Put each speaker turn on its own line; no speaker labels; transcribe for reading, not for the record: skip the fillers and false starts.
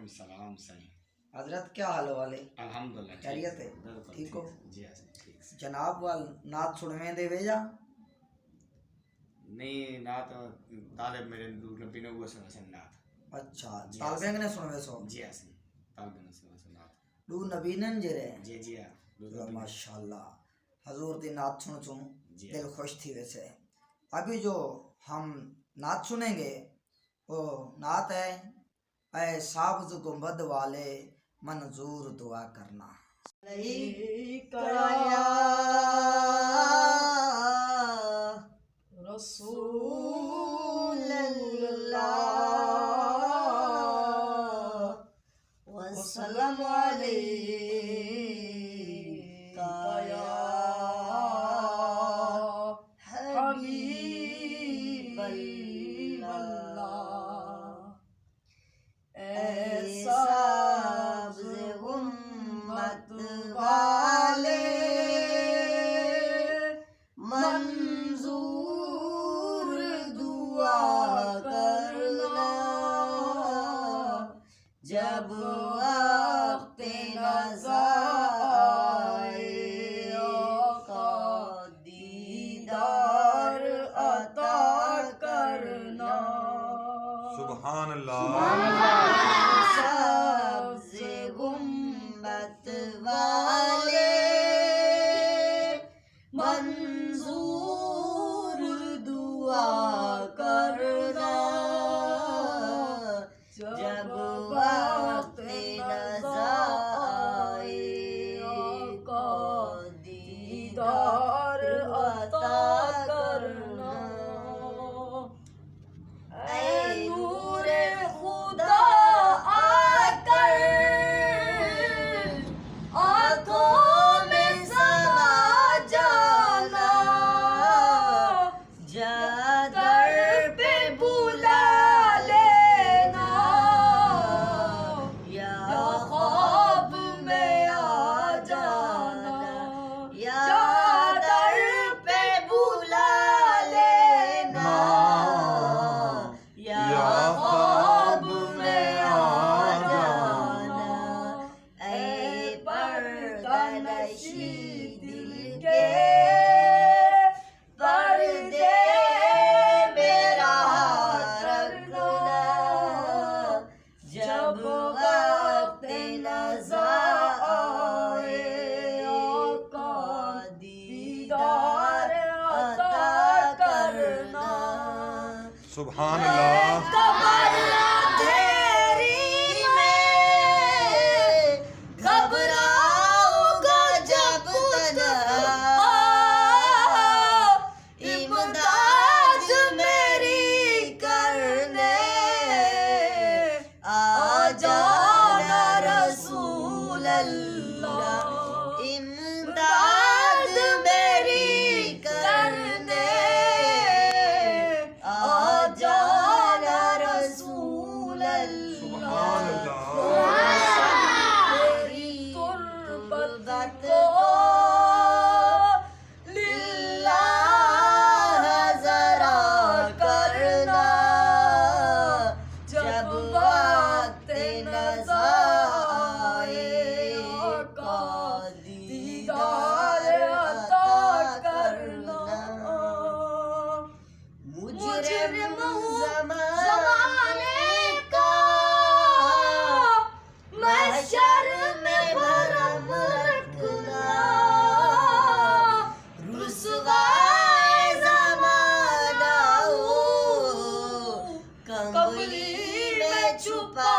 वालेकुम सलाम सही।
हजरत क्या हाल वाले?
अल्हम्दुलिल्लाह
खैरियत है? ठीक हो?
जी हाँ ठीक से।
जनाब वाल नात सुनवे दे भेजा
नहीं नात तालिब मेरे दूर नबी ने वो सुना नात।
अच्छा तालबेंग ने सुनवे सो
जी हाँ सही तालिब ने सुना नात
दू नबीनन जरे
जी जी हाँ
माशाल्लाह हजूर दी नात सुन सुन
जी
दिल खुश थी। वैसे अभी जो हम नात सुनेंगे वो नात है ऐ साब्ज गुंबद वाले मंजूर दुआ करना।
वसल्लम अलैका या हबीबल्लाह। ऐसा उम्मत वाले मंजूर दुआ करना जब वक्त नज़ा आए आका दीदार अता करना।
सुभान अल्लाह।
सबसे गुम्बद वाले मंजूर दुआ करना जब वक्त नज़ा आए आका दीदार अता करना। ऐ नूरे खुदा आकर आँखों में समा जाना दर पे बुला लेना या ख्वाब में आ जाना या दर पे बुला लेना या ख्वाब में आ जाना। ऐ पर्दानशी दिल के पर्दे मेरा रखना जब वक्त नज़ा आए आका दीदार अता करना।
सुभान अल्लाह।
कबर अंधेरी में घबराऊंगा जब तन्हा इमदाद मेरी करने आ जाना रसूल अल्लाह। इमदाद मेरी करने आ जाना रसूल
सुभान
अल्लाह।
अल्लाह।
तेरी तुर्बत को लिल्लाह ज़रा करना जब वक्त नज़ा आए आका दीदार अता करना। मुजरिम ज़माने का महशर में भरम रखना रुसवाए ज़माना हो कंबली में छुपा